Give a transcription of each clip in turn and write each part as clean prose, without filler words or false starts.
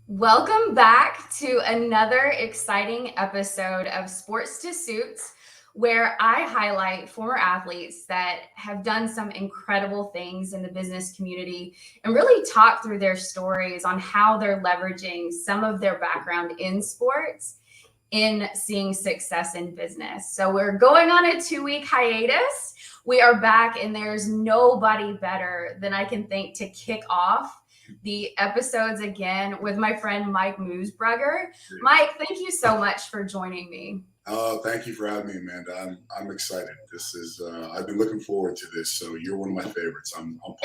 Welcome back to another exciting episode of Sports to Suits, where I highlight former athletes that have done some incredible things in the business community and really talk through their stories on how they're leveraging some of their background in sports in seeing success in business. So we're going on a 2 week hiatus. We are back, and there's nobody better than I can think to kick off the episodes again with my friend Mike Moosbrugger. Mike, thank you so much for joining me. Thank you for having me, Amanda. I'm excited. This is I've been looking forward to this. So you're one of my favorites. I'm pumped.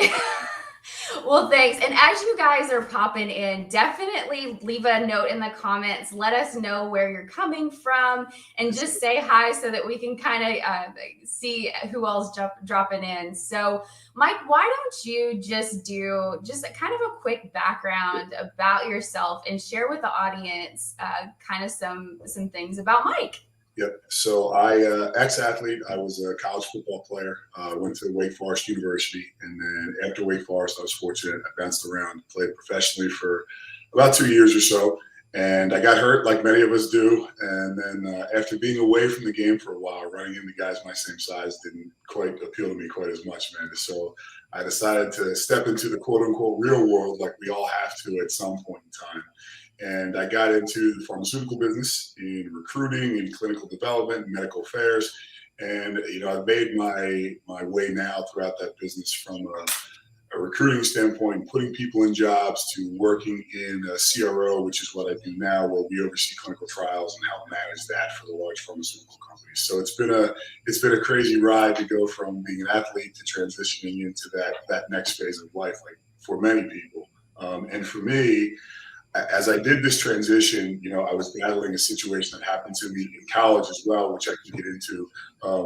Well, thanks. And as you guys are popping in, definitely leave a note in the comments. Let us know where you're coming from and just say hi so that we can kind of see who else dropping in. So, Mike, why don't you just do just a kind of a quick background about yourself and share with the audience kind of some things about Mike? Yep. So I ex-athlete. I was a college football player. Went to Wake Forest University, and then after Wake Forest, I was fortunate. I bounced around, played professionally for about 2 years or so, and I got hurt, like many of us do. And then after being away from the game for a while, running into guys my same size didn't quite appeal to me quite as much, man. So I decided to step into the quote-unquote real world, like we all have to at some point in time. And I got into the pharmaceutical business in recruiting and clinical development and medical affairs. And I've made my way now throughout that business from a recruiting standpoint, putting people in jobs, to working in a CRO, which is what I do now, where we oversee clinical trials and help manage that for the large pharmaceutical companies. So it's been a crazy ride to go from being an athlete to transitioning into that next phase of life, like for many people. And for me, as I did this transition, I was battling a situation that happened to me in college as well, which I can get into,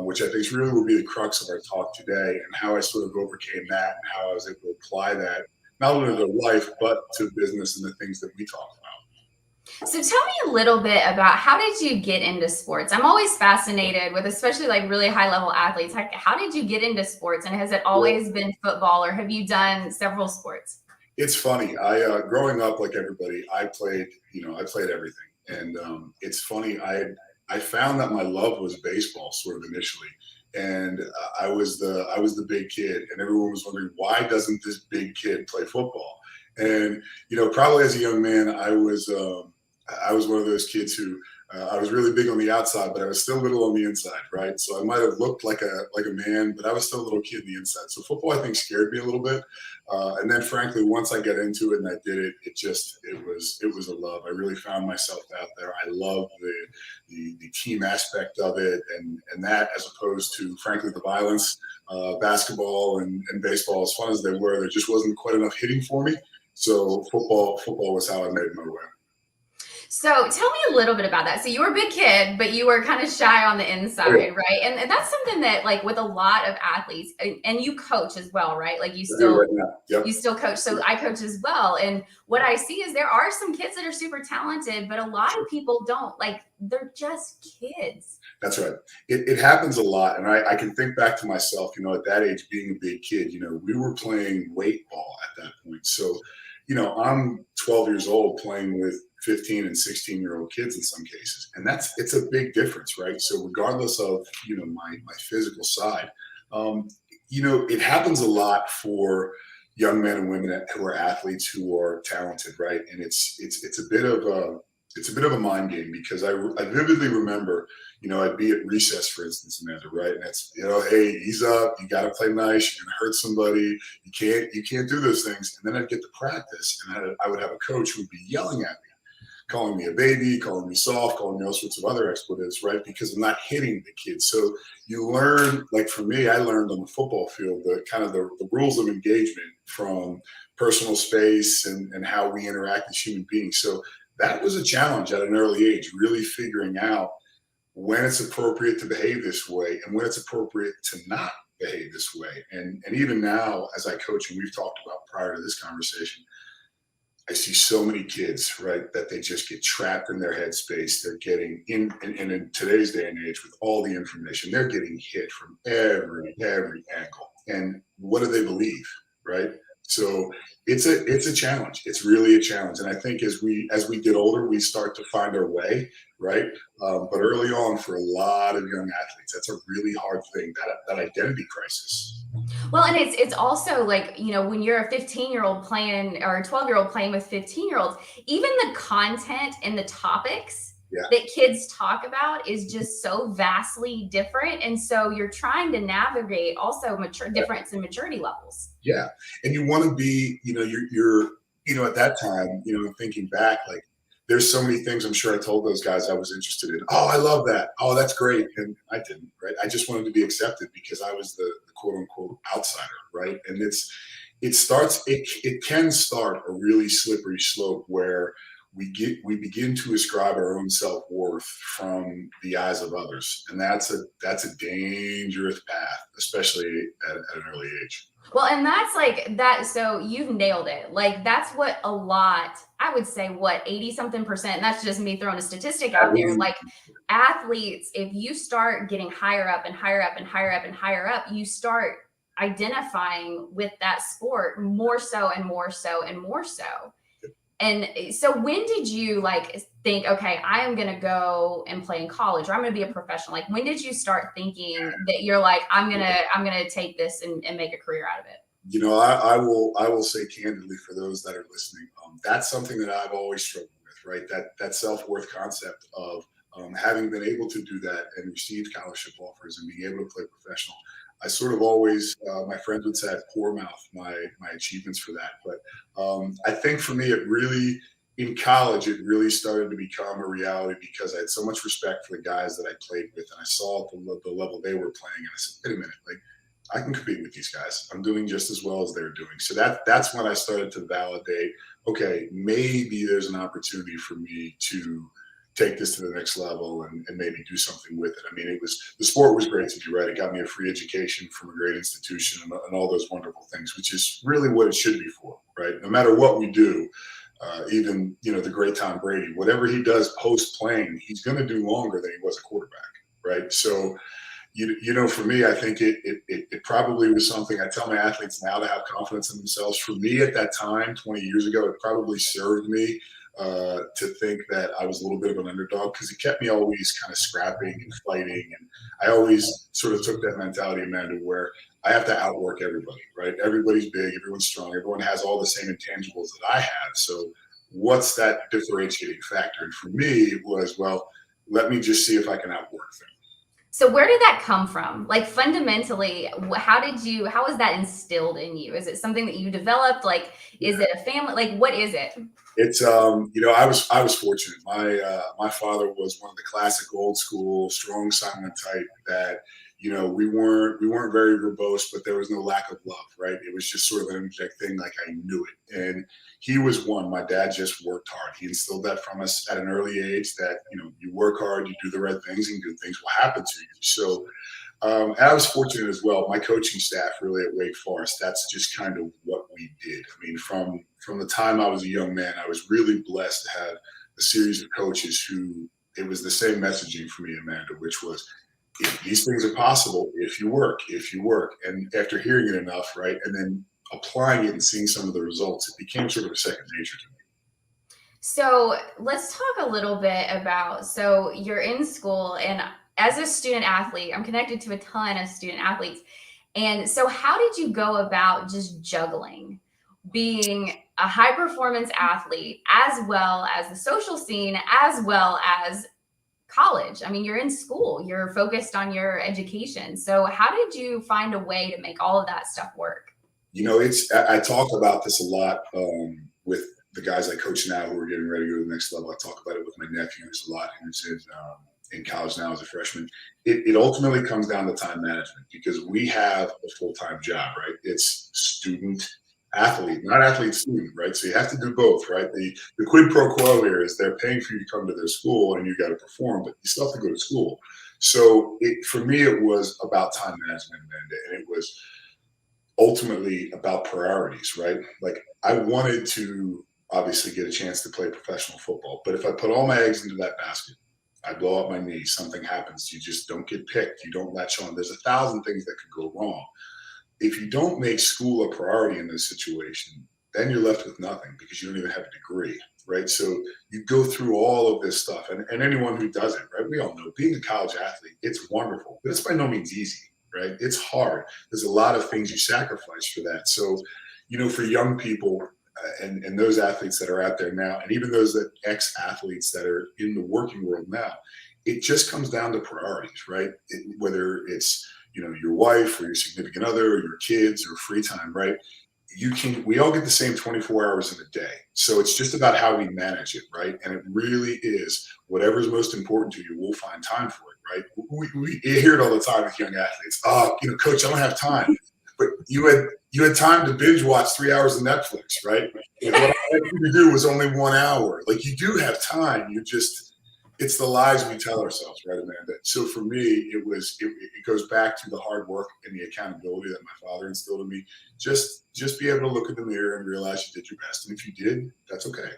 which I think really will be the crux of our talk today, and how I sort of overcame that and how I was able to apply that not only to life, but to business and the things that we talk about. So tell me a little bit about how did you get into sports? I'm always fascinated with especially like really high level athletes. How did you get into sports, and has it always been football, or have you done several sports? It's funny. I growing up, like everybody, I played everything, and it's funny. I found that my love was baseball, sort of initially, and I was the big kid, and everyone was wondering, why doesn't this big kid play football? And probably as a young man, I was one of those kids who I was really big on the outside, but I was still little on the inside, right? So I might have looked like a man, but I was still a little kid on the inside. So football, I think, scared me a little bit. And then, frankly, once I got into it and I did it, it was a love. I really found myself out there. I love the team aspect of it, and that, as opposed to, frankly, the violence. Basketball and baseball, as fun as they were, there just wasn't quite enough hitting for me. So football was how I made my way. So tell me a little bit about that. So you were a big kid, but you were kind of shy on the inside, right? And that's something that, like, with a lot of athletes, and you coach as well, right? Like you I do still right now. Yep. you still coach. So I coach as well. And what I see is there are some kids that are super talented, but a lot of people don't. Like, they're just kids. That's right. It happens a lot. And I can think back to myself, at that age, being a big kid, we were playing weight ball at that point. So, I'm 12 years old playing with 15 and 16-year-old kids in some cases. And it's a big difference, right? So regardless of, my physical side, it happens a lot for young men and women who are athletes who are talented, right? And it's a bit of a mind game, because I vividly remember, I'd be at recess, for instance, Amanda, right? And it's, hey, ease up, you got to play nice, you're gonna hurt somebody, you can't do those things. And then I'd get to practice, and I would have a coach who would be yelling at me, calling me a baby, calling me soft, calling me all sorts of other expletives, right? Because I'm not hitting the kids. So you learn, like for me, I learned on the football field the kind of the rules of engagement, from personal space and how we interact as human beings. So that was a challenge at an early age, really figuring out when it's appropriate to behave this way and when it's appropriate to not behave this way. And even now, as I coach, and we've talked about prior to this conversation, I see so many kids, right, that they just get trapped in their headspace. They're getting in today's day and age, with all the information, they're getting hit from every angle. And what do they believe, right? So it's a challenge. It's really a challenge. And I think as we get older, we start to find our way, right? But early on, for a lot of young athletes, that's a really hard thing. That identity crisis. Well, and it's also like, when you're a 15-year-old playing or a 12-year-old playing with 15-year-olds, even the content and the topics Yeah. that kids talk about is just so vastly different. And so you're trying to navigate also difference in maturity levels. Yeah, and you want to be, at that time, thinking back, like there's so many things I'm sure I told those guys I was interested in. Oh, I love that. Oh, that's great. And I didn't, right? I just wanted to be accepted because I was the quote unquote outsider, right? And it can start a really slippery slope where we begin to ascribe our own self-worth from the eyes of others. And that's a dangerous path, especially at an early age. Well, and that's like that. So you've nailed it. Like that's what a lot, I would say, what, 80 something percent. And that's just me throwing a statistic out there. Like athletes, if you start getting higher up and higher up and higher up and higher up, you start identifying with that sport more so and more so and more so. And so when did you like think, okay, I am going to go and play in college, or I'm going to be a professional? Like, when did you start thinking that you're like, I'm going to take this and make a career out of it? I will say candidly, for those that are listening, that's something that I've always struggled with, right? That self-worth concept of having been able to do that and receive scholarship offers and being able to play professional. I sort of always, my friends would say I poor mouth my achievements for that. But I think for me, in college, it really started to become a reality because I had so much respect for the guys that I played with, and I saw the level they were playing, and I said, wait a minute, like I can compete with these guys. I'm doing just as well as they're doing. So that's when I started to validate, okay, maybe there's an opportunity for me to take this to the next level and maybe do something with it. I mean, the sport was great to do, right? It got me a free education from a great institution and all those wonderful things, which is really what it should be for, right? No matter what we do, even, the great Tom Brady, whatever he does post playing, he's going to do longer than he was a quarterback, right? So, for me, I think it probably was something I tell my athletes now to have confidence in themselves. For me at that time, 20 years ago, it probably served me to think that I was a little bit of an underdog because it kept me always kind of scrapping and fighting. And I always sort of took that mentality, Amanda, where I have to outwork everybody, right? Everybody's big, everyone's strong, everyone has all the same intangibles that I have. So what's that differentiating factor? And for me, it was, well, let me just see if I can outwork them. So where did that come from? Like fundamentally, how was that instilled in you? Is it something that you developed? Like, is it a family? Like, what is it? It's I was fortunate. My father was one of the classic old school strong silent type that we weren't very verbose, but there was no lack of love, right? It was just sort of an energetic thing, like I knew it. And he was one. My dad just worked hard. He instilled that from us at an early age that you work hard, you do the right things, and good things will happen to you. So and I was fortunate as well. My coaching staff, really at Wake Forest, that's just kind of what we did. I mean, from the time I was a young man, I was really blessed to have a series of coaches who it was the same messaging for me, Amanda, which was these things are possible if you work, if you work. And after hearing it enough, right, and then applying it and seeing some of the results, it became sort of a second nature to me. So let's talk a little bit about, so you're in school, and as a student athlete, I'm connected to a ton of student athletes. And so how did you go about just juggling being a high performance athlete as well as the social scene, as well as college? I mean, you're in school, you're focused on your education. So how did you find a way to make all of that stuff work? I talk about this a lot with the guys I coach now who are getting ready to go to the next level. I talk about it with my nephew who's a lot, who's in college now as a freshman. It ultimately comes down to time management because we have a full-time job, right? It's student athlete, not athlete student, right? So you have to do both, right? The quid pro quo here is they're paying for you to come to their school and you got to perform, but you still have to go to school. So for me, it was about time management, and it was ultimately about priorities, right? Like I wanted to obviously get a chance to play professional football, but if I put all my eggs into that basket, I blow up my knee, something happens, you just don't get picked, you don't latch on. There's 1,000 things that could go wrong. if you don't make school a priority in this situation, then you're left with nothing because you don't even have a degree, right? So you go through all of this stuff, and anyone who does it, right? We all know being a college athlete, it's wonderful, but it's by no means easy, right? It's hard. There's a lot of things you sacrifice for that. So, for young people and those athletes that are out there now, and even those that ex-athletes that are in the working world now, it just comes down to priorities, right? Whether it's your wife or your significant other or your kids or free time, right? We all get the same 24 hours in a day. So it's just about how we manage it, right? And it really is whatever's most important to you, we'll find time for it, right? We hear it all the time with young athletes. Oh, coach, I don't have time. But you had time to binge watch 3 hours of Netflix, right? And what I had you to do was only 1 hour. Like, you do have time. It's the lies we tell ourselves, right, Amanda? So for me, it goes back to the hard work and the accountability that my father instilled in me. Just be able to look in the mirror and realize you did your best. And if you did, that's okay.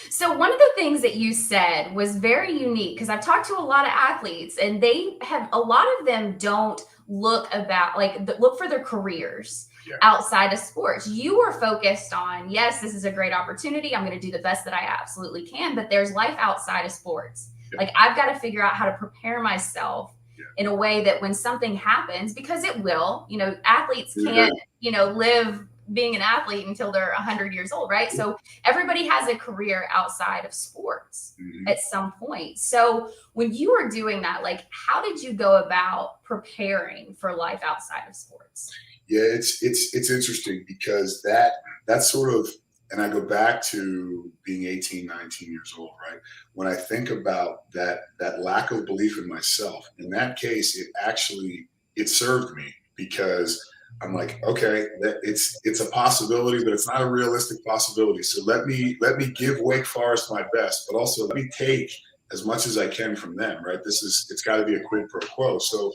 So one of the things that you said was very unique, because I've talked to a lot of athletes, and a lot of them don't look for their careers outside of sports. You were focused on, yes, this is a great opportunity. I'm going to do the best that I absolutely can, but there's life outside of sports. Yeah. Like, I've got to figure out how to prepare myself in a way that when something happens, because it will, athletes can't, live being an athlete until they're 100 years old, right? So everybody has a career outside of sports at some point. So when you were doing that, like, how did you go about preparing for life outside of sports? Yeah, it's interesting because that's sort of, and I go back to being 18, 19 years old, right? When I think about that lack of belief in myself, in that case, it served me, because I'm like, okay, it's a possibility, but it's not a realistic possibility. So let me give Wake Forest my best, but also let me take as much as I can from them, right? It's got to be a quid pro quo. So,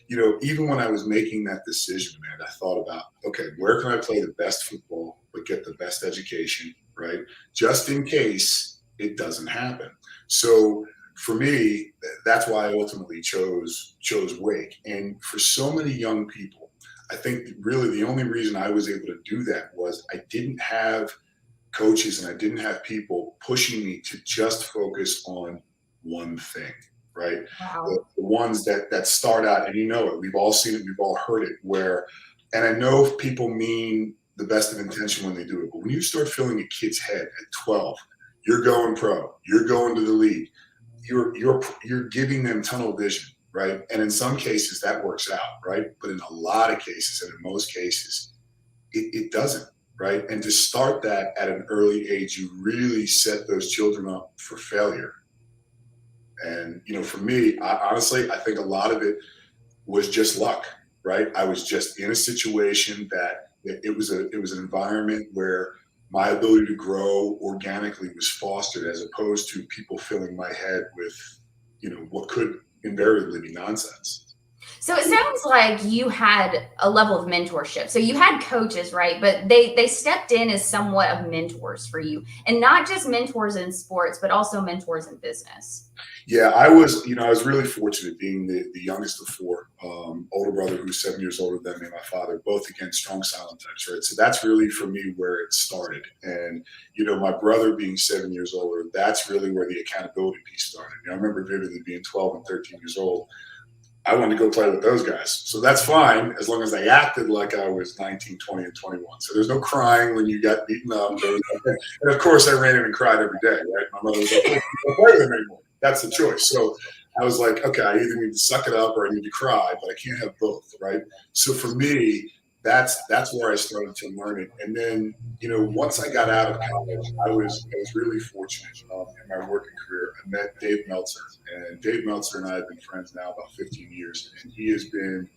even when I was making that decision, man, I thought about, okay, where can I play the best football but get the best education, right? Just in case it doesn't happen. So for me, that's why I ultimately chose Wake. And for so many young people, I think really the only reason I was able to do that was I didn't have coaches and I didn't have people pushing me to just focus on one thing, right? Wow. The ones that start out, and it, we've all seen it, we've all heard it, and I know people mean the best of intention when they do it, but when you start filling a kid's head at 12, you're going pro, you're going to the league, you're giving them tunnel vision, right? And in some cases that works out, right? But in a lot of cases, and in most cases, it doesn't, right? And to start that at an early age, you really set those children up for failure. And, for me, honestly, I think a lot of it was just luck, right? I was just in a situation that it was an environment where my ability to grow organically was fostered, as opposed to people filling my head with, what could invariably be nonsense. So it sounds like you had a level of mentorship. So you had coaches, right? But they stepped in as somewhat of mentors for you, and not just mentors in sports, but also mentors in business. Yeah, I was really fortunate being the youngest of four. Older brother who's 7 years older than me, my father, both again strong silent types, right? So that's really for me where it started. And my brother being 7 years older, that's really where the accountability piece started. I remember vividly being 12 and 13 years old. I wanted to go play with those guys. So that's fine, as long as they acted like I was 19, 20, and 21. So there's no crying when you got beaten up. And of course, I ran in and cried every day, right? My mother was like, "Don't play with them anymore." That's the choice. So I was like, okay, I either need to suck it up or I need to cry, but I can't have both, right? So for me, that's where I started to learn it. And then, once I got out of college, I was really fortunate in my working career. I met Dave Meltzer, and Dave Meltzer and I have been friends now about 15 years. And he has been,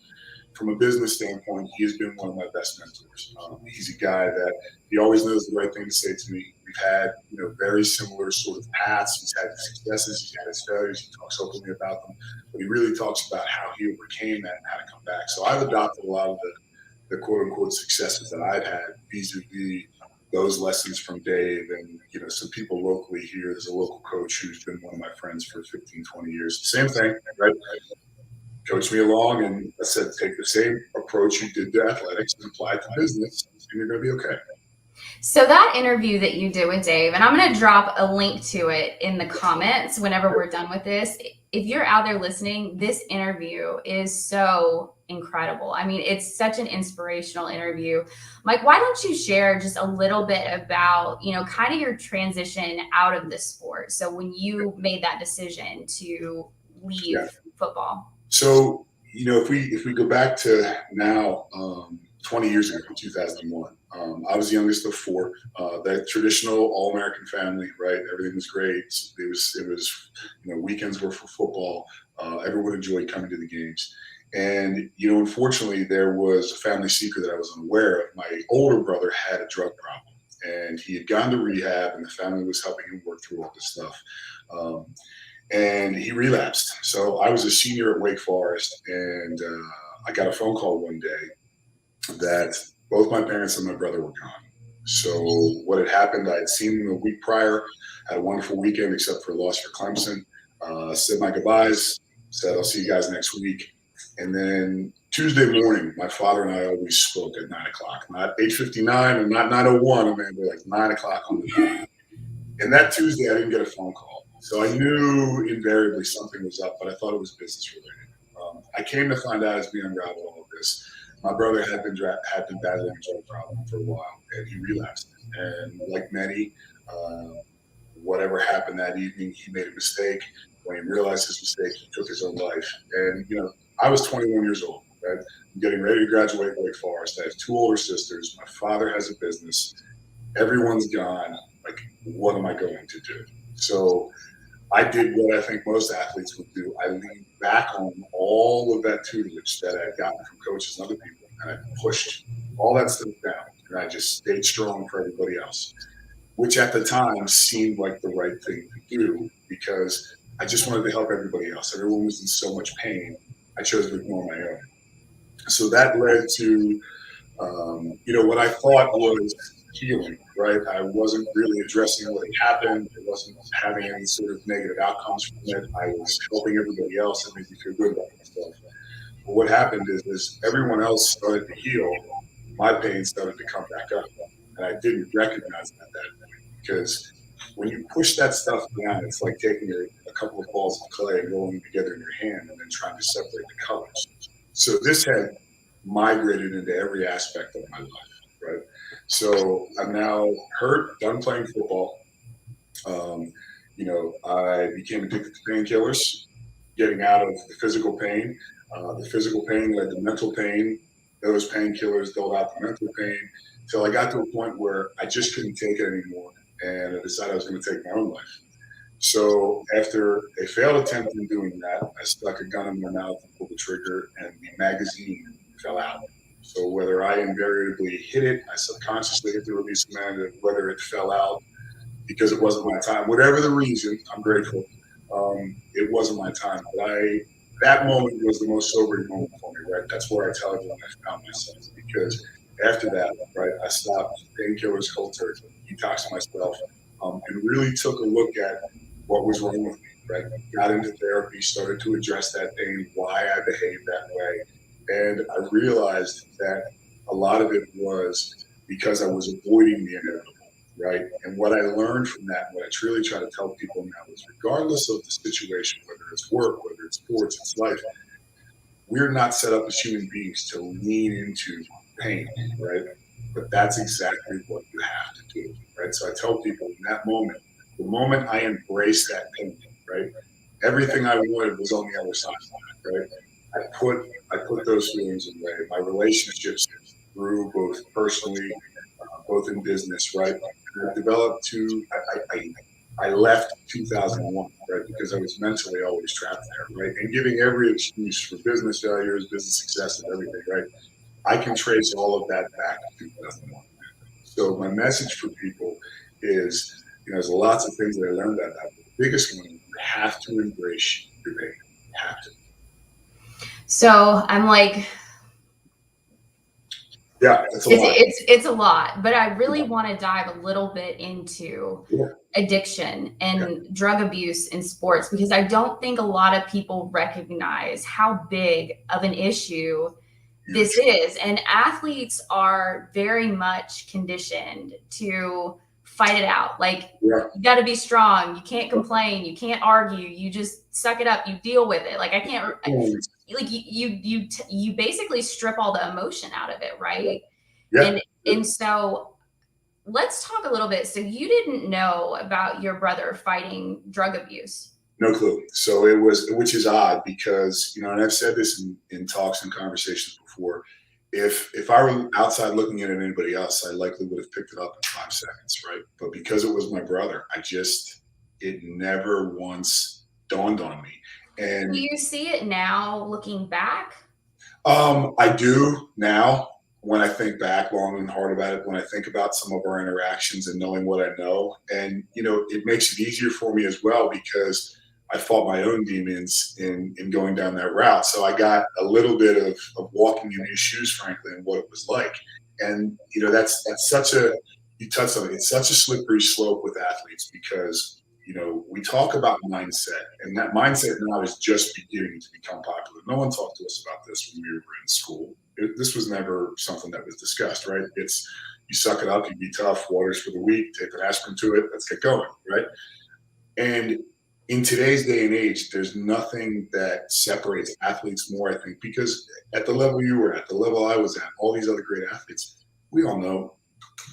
from a business standpoint, he has been one of my best mentors. He's a guy that he always knows the right thing to say to me. We've had, very similar sort of paths. He's had his successes, he's had his failures. He talks openly about them, but he really talks about how he overcame that and how to come back. So I've adopted a lot of the quote unquote successes that I've had vis-a-vis those lessons from Dave. And, some people locally here, there's a local coach who's been one of my friends for 15, 20 years. Same thing, right? coached me along, and I said, take the same approach you did to athletics and apply it to business, and you're going to be okay. So that interview that you did with Dave, and I'm going to drop a link to it in the comments whenever we're done with this. If you're out there listening, this interview is so incredible. I mean, it's such an inspirational interview. Mike, why don't you share just a little bit about, kind of your transition out of the sport? So when you made that decision to leave football. So, if we go back to now, 20 years ago, 2001, I was the youngest of four. That traditional all-American family, right? Everything was great. It was, weekends were for football. Everyone enjoyed coming to the games. And, unfortunately, there was a family secret that I was unaware of. My older brother had a drug problem, and he had gone to rehab, and the family was helping him work through all this stuff. And he relapsed. So I was a senior at Wake Forest, and I got a phone call one day that both my parents and my brother were gone. So what had happened, I had seen them a week prior, had a wonderful weekend except for a loss for Clemson, said my goodbyes, said I'll see you guys next week. And then Tuesday morning, my father and I always spoke at 9 o'clock, not 8:59 and not 9:01, but like 9 o'clock on the dot. And that Tuesday, I didn't get a phone call. So I knew invariably something was up, but I thought it was business related. I came to find out as we unraveled all of this, my brother had been battling a drug problem for a while, and he relapsed. And like many, whatever happened that evening, he made a mistake. When he realized his mistake, he took his own life. And I was 21 years old. Right? I'm getting ready to graduate Wake Forest. I have two older sisters. My father has a business. Everyone's gone. Like, what am I going to do? So I did what I think most athletes would do. I leaned back on all of that tutelage that I had gotten from coaches and other people, and I pushed all that stuff down, and I just stayed strong for everybody else, which at the time seemed like the right thing to do because I just wanted to help everybody else. Everyone was in so much pain. I chose to ignore my own. So that led to, what I thought was healing, right? I wasn't really addressing what had happened. I wasn't having any sort of negative outcomes from it. I was helping everybody else and made me feel good about myself. But what happened is everyone else started to heal. My pain started to come back up. And I didn't recognize that at that point because when you push that stuff down, it's like taking a couple of balls of clay and rolling them together in your hand and then trying to separate the colors. So this had migrated into every aspect of my life, right? So I'm now hurt, done playing football. I became addicted to painkillers, getting out of the physical pain. The physical pain led to mental pain. Those painkillers dulled out the mental pain until I got to a point where I just couldn't take it anymore. And I decided I was going to take my own life. So after a failed attempt in doing that, I stuck a gun in my mouth and pulled the trigger, and the magazine fell out. So whether I invariably hit it, I subconsciously hit the release command, and whether it fell out because it wasn't my time, whatever the reason, I'm grateful. It wasn't my time, but that moment was the most sobering moment for me, right? That's where I tell everyone I found myself because after that, right, I stopped painkillers cold turkey, detoxed myself, and really took a look at what was wrong with me, right? Got into therapy, started to address that pain, why I behaved that way. And I realized that a lot of it was because I was avoiding the inevitable, right? And what I learned from that, what I truly try to tell people now is regardless of the situation, whether it's work, whether it's sports, it's life, we're not set up as human beings to lean into pain, right? But that's exactly what you have to do, right? So I tell people in that moment, the moment I embraced that pain, right? Everything I wanted was on the other side, right? I put those feelings away. My relationships grew both personally, both in business, right? And I developed I left 2001, right? Because I was mentally always trapped there, right? And giving every excuse for business failures, business success, and everything, right? I can trace all of that back to 2001. So my message for people is, there's lots of things that I learned out of that. The biggest one, you have to embrace your pain. You have to. So I'm like, Yeah, it's a It's lot. it's a lot, but I really Yeah, want to dive a little bit into yeah, addiction yeah, and drug abuse in sports because I don't think a lot of people recognize how big of an issue this huge. is. And athletes are very much conditioned to fight it out. Like, Yeah. you got to be strong. You can't complain. You can't argue. You just suck it up. You deal with it. Like, I can't, Um, like, you basically strip all the emotion out of it, yeah, right? yeah, And so let's talk a little bit. So you didn't know about your brother fighting drug abuse. no clue. So it was, which is odd because, and I've said this in talks and conversations before. If I were outside looking at anybody else, I likely would have picked it up in 5 seconds, right? But because it was my brother, it never once dawned on me. Do And you see it now looking back? I do now when I think back long and hard about it, when I think about some of our interactions and knowing what I know. And, it makes it easier for me as well because I fought my own demons in going down that route. So I got a little bit of walking in his shoes, frankly, and what it was like. And, that's such you touched on it, it's such a slippery slope with athletes because, we talk about mindset, and that mindset now is just beginning to become popular. No one talked to us about this when we were in school. This was never something that was discussed, right? It's you suck it up, you be tough, water's for the weak, take an aspirin to it, let's get going, right? And in today's day and age, there's nothing that separates athletes more, I think, because at the level you were at, the level I was at, all these other great athletes, we all know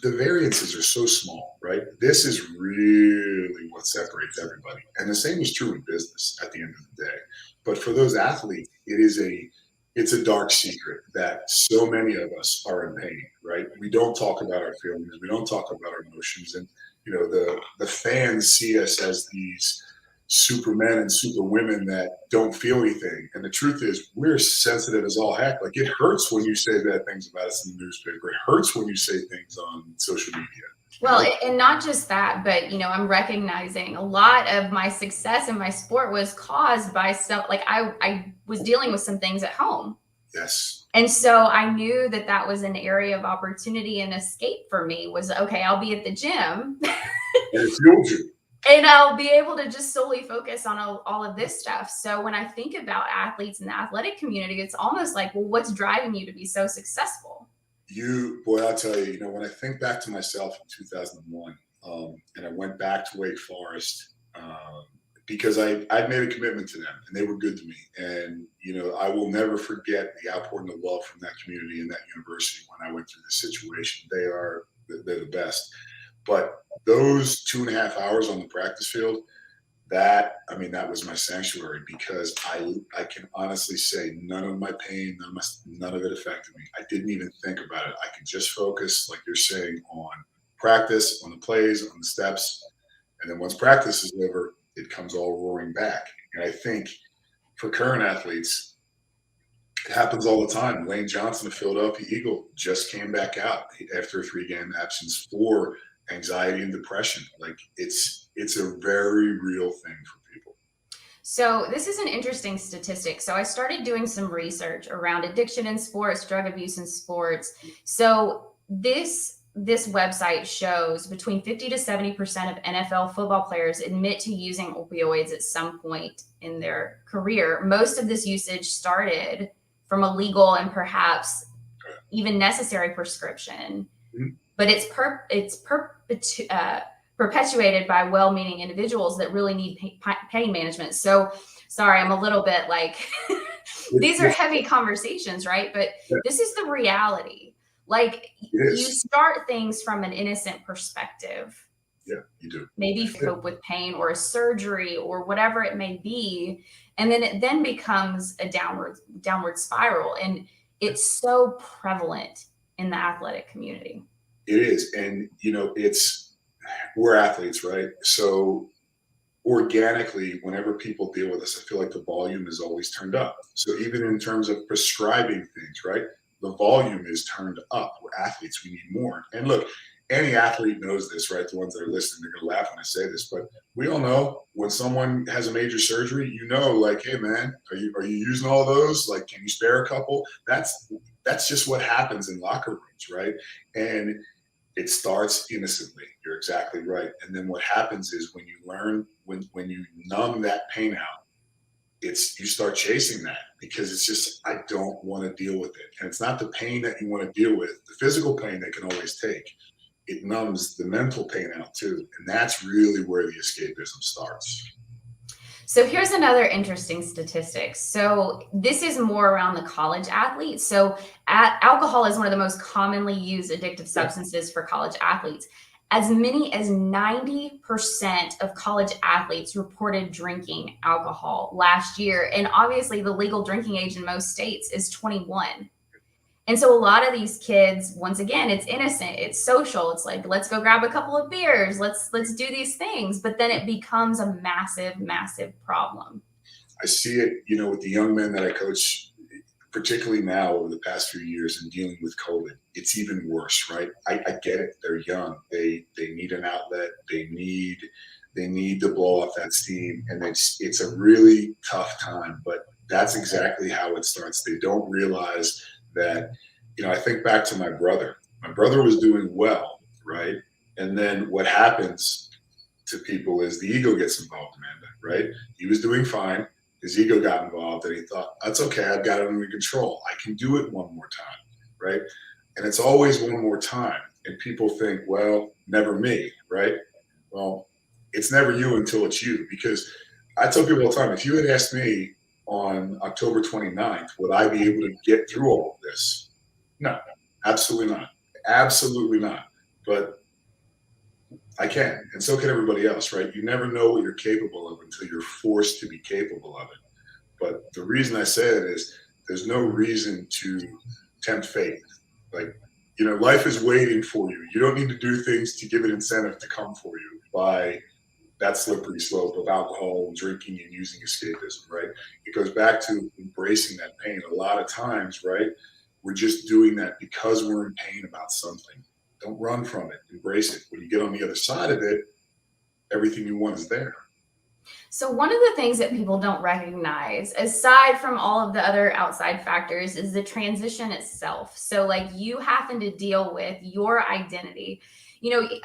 the variances are so small, right? This is really what separates everybody. And the same is true in business at the end of the day. But for those athletes, it's a dark secret that so many of us are in pain, right? We don't talk about our feelings, we don't talk about our emotions. And the fans see us as these supermen and superwomen that don't feel anything. And the truth is, we're sensitive as all heck. Like, it hurts when you say bad things about us in the newspaper. It hurts when you say things on social media. You Well, know? and not just that, but I'm recognizing a lot of my success in my sport was caused by stuff like I was dealing with some things at home. Yes. And so I knew that that was an area of opportunity and escape for me was okay, I'll be at the gym And it fuels you. and I'll be able to just solely focus on all of this stuff. So when I think about athletes in the athletic community, it's almost like, well, what's driving you to be so successful? Boy, I'll tell you, when I think back to myself in 2001, and I went back to Wake Forest, because I'd made a commitment to them and they were good to me. And, I will never forget the outpouring of love from that community and that university when I went through this situation. They're the best. But those 2.5 hours on the practice field, that was my sanctuary because I can honestly say none of my pain, none of it affected me. I didn't even think about it. I could just focus, like you're saying, on practice, on the plays, on the steps. And then once practice is over, it comes all roaring back. And I think for current athletes, it happens all the time. Lane Johnson, the Philadelphia Eagle, just came back out after a 3-game absence for anxiety and depression. Like, it's a very real thing for people. So this is an interesting statistic. So I started doing some research around addiction in sports, drug abuse in sports. So this website shows between 50 to 70% of NFL football players admit to using opioids at some point in their career. Most of this usage started from a legal and perhaps even necessary prescription, but perpetuated by well-meaning individuals that really need pain management. So sorry, I'm a little bit like these are heavy conversations, right? But this is the reality. Like, you start things from an innocent perspective. Yeah, you do. Maybe cope with pain or a surgery or whatever it may be. And then it then becomes a downward spiral. And it's so prevalent in the athletic community. It is. And, we're athletes, right? So organically, whenever people deal with us, I feel like the volume is always turned up. So even in terms of prescribing things, right? The volume is turned up. We're athletes. We need more. And look, any athlete knows this, right? The ones that are listening, they're going to laugh when I say this, but we all know when someone has a major surgery, like, hey man, are you using all those? Like, can you spare a couple? that's just what happens in locker rooms, right? And it starts innocently. You're exactly right. And then what happens is when you learn, when you numb that pain out, it's you start chasing that because it's just I don't want to deal with it. And it's not the pain that you want to deal with. The physical pain they can always take. It numbs the mental pain out too. And that's really where the escapism starts. So here's another interesting statistic. So this is more around the college athletes. So alcohol is one of the most commonly used addictive substances for college athletes. As many as 90% of college athletes reported drinking alcohol last year. And obviously the legal drinking age in most states is 21. And so a lot of these kids, once again, it's innocent, it's social. It's like, let's go grab a couple of beers, let's do these things. But then it becomes a massive, massive problem. I see it, with the young men that I coach, particularly now over the past few years in dealing with COVID. It's even worse, right? I get it. They're young. They need an outlet. They need to blow off that steam. And it's a really tough time, but that's exactly how it starts. They don't realize that, I think back to my brother. My brother was doing well, right? And then what happens to people is the ego gets involved, Amanda, right? He was doing fine. His ego got involved and he thought, that's okay. I've got it under control. I can do it one more time, right? And it's always one more time. And people think, well, never me, right? Well, it's never you until it's you. Because I tell people all the time, if you had asked me on October 29th, would I be able to get through all of this? No, absolutely not. Absolutely not. But I can, and so can everybody else, right? You never know what you're capable of until you're forced to be capable of it. But the reason I say it is there's no reason to tempt fate. Like, life is waiting for you. You don't need to do things to give it incentive to come for you by that slippery slope of alcohol and drinking and using escapism, right? It goes back to embracing that pain. A lot of times, right, we're just doing that because we're in pain about something. Don't run from it. Embrace it. When you get on the other side of it, everything you want is there. So one of the things that people don't recognize, aside from all of the other outside factors, is the transition itself. So like you having to deal with your identity.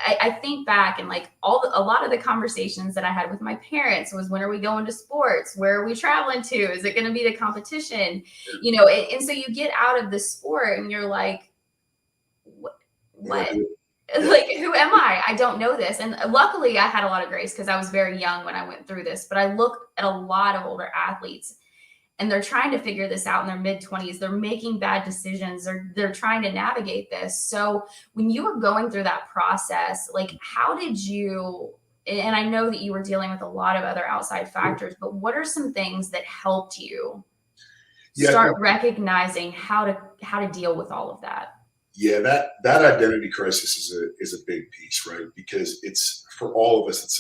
I think back and like a lot of the conversations that I had with my parents was, when are we going to sports? Where are we traveling to? Is it going to be the competition? And so you get out of the sport and you're like, what? Like, who am I? I don't know this. And luckily I had a lot of grace because I was very young when I went through this. But I look at a lot of older athletes and they're trying to figure this out in their mid-20s. They're making bad decisions. They're trying to navigate this. So when you were going through that process, like how did you, and I know that you were dealing with a lot of other outside factors, but what are some things that helped you start recognizing how to deal with all of that? Yeah, that identity crisis is a big piece, right? Because it's for all of us at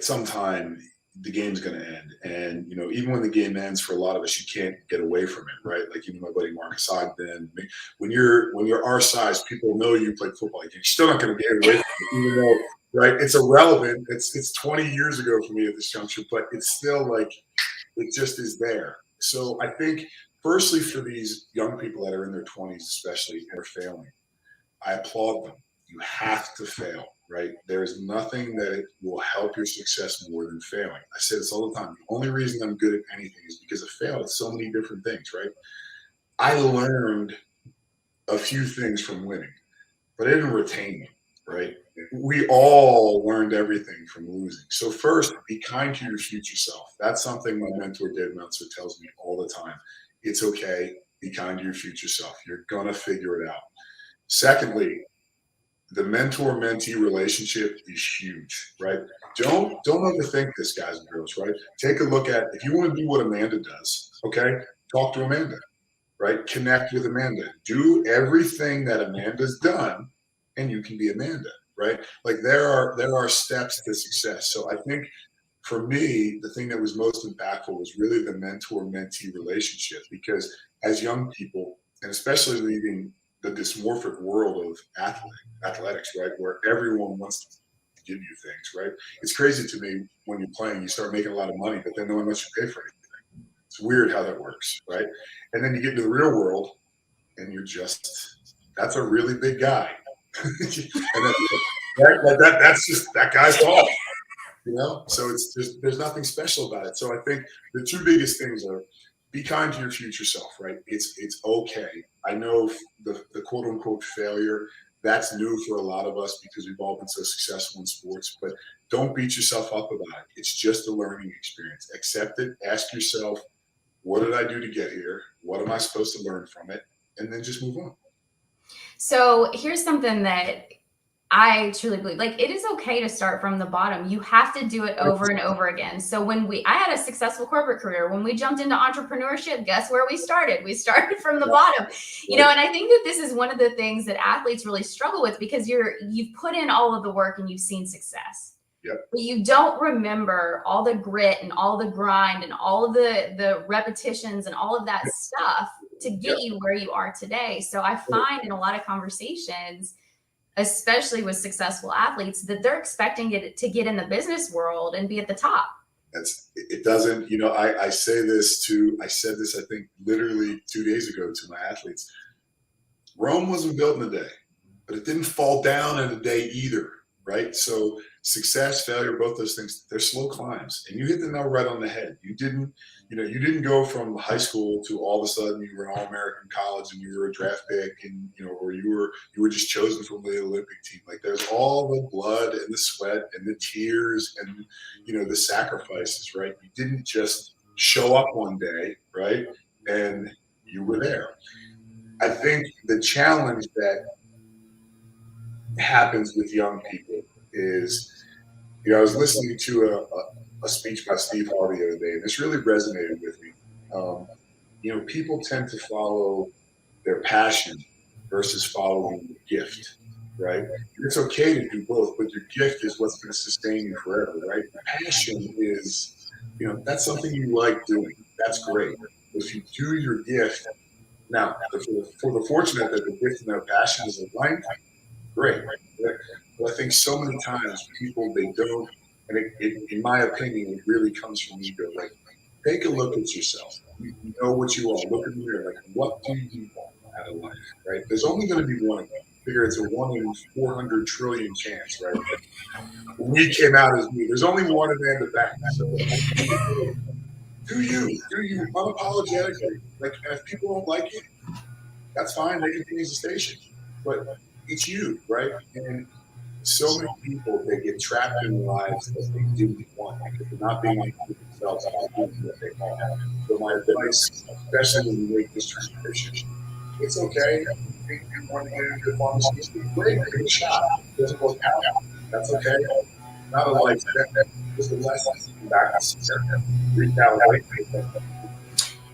some time the game's going to end, and even when the game ends, for a lot of us, you can't get away from it, right? Like even my buddy Marcus Ogden, when you're our size, people know you played football. You're still not going to get away from it, even though, right? It's irrelevant. It's 20 years ago for me at this juncture, but it's still like it just is there. So I think, firstly, for these young people that are in their 20s, especially, and are failing, I applaud them. You have to fail, right? There is nothing that will help your success more than failing. I say this all the time. The only reason I'm good at anything is because I failed at so many different things, right? I learned a few things from winning, but I didn't retain them, right? We all learned everything from losing. So first, be kind to your future self. That's something my mentor, Dave Meltzer, tells me all the time. It's okay. Be kind to your future self. You're going to figure it out. Secondly, the mentor-mentee relationship is huge, right? Don't overthink this, guys and girls, right? Take a look at, if you want to do what Amanda does, okay, talk to Amanda, right? Connect with Amanda. Do everything that Amanda's done, and you can be Amanda, right? Like there are steps to success. So I think for me, the thing that was most impactful was really the mentor-mentee relationship, because as young people, and especially leaving the dysmorphic world of athletics, right, where everyone wants to give you things, right? It's crazy to me when you're playing, you start making a lot of money, but then no one lets you pay for anything. It's weird how that works, right? And then you get into the real world, and that's a really big guy. And that's just that guy's tall, so there's nothing special about it. So I think the two biggest things are be kind to your future self, right? It's okay. I know the quote unquote failure, that's new for a lot of us because we've all been so successful in sports, but don't beat yourself up about it. It's just a learning experience. Accept it. Ask yourself, what did I do to get here? What am I supposed to learn from it? And then just move on. So here's something that I truly believe, like, it is okay to start from the bottom. You have to do it over and over again. So I had a successful corporate career. When we jumped into entrepreneurship, guess where we started? We started from the bottom, and I think that this is one of the things that athletes really struggle with, because you've put in all of the work and you've seen success. Yep. But you don't remember all the grit and all the grind and all of the repetitions and all of that stuff to get you where you are today. So I find in a lot of conversations, especially with successful athletes, that they're expecting it to get in the business world and be at the top. It doesn't, I said this, I think, literally 2 days ago to my athletes. Rome wasn't built in a day, but it didn't fall down in a day either, right? So success, failure, both those things, they're slow climbs. And you hit the nail right on the head. You didn't go from high school to all of a sudden you were an All-American college and you were a draft pick, and or you were just chosen from the Olympic team. Like, there's all the blood and the sweat and the tears and the sacrifices, right? You didn't just show up one day, right? And you were there. I think the challenge that happens with young people is, I was listening to a speech by Steve Harvey the other day, and this really resonated with me. People tend to follow their passion versus following the gift, right? It's okay to do both, but your gift is what's going to sustain you forever, right? Passion is, that's something you like doing. That's great. If you do your gift, now, for the fortunate that the gift and their passion is aligned, great. But I think so many times people, they don't, and in my opinion, it really comes from ego. Like, take a look at yourself. You know what you are. Look in the mirror. Like, what do you want out of life, right? There's only going to be one of them. Figure it's a 1 in 400 trillion chance, right? When we came out as me, there's only one Amanda back. So do you unapologetically. Like, and if people don't like it, that's fine. They can change the station. But it's you, right? And so many people, they get trapped in lives that they didn't want because they're not being honest with themselves about doing what they want. So my advice, especially when you make this transition, it's okay. If you want to get into pharmacy, great, give it a shot. It doesn't work out. That's okay. Not a life that just a lesson back to recalibrate.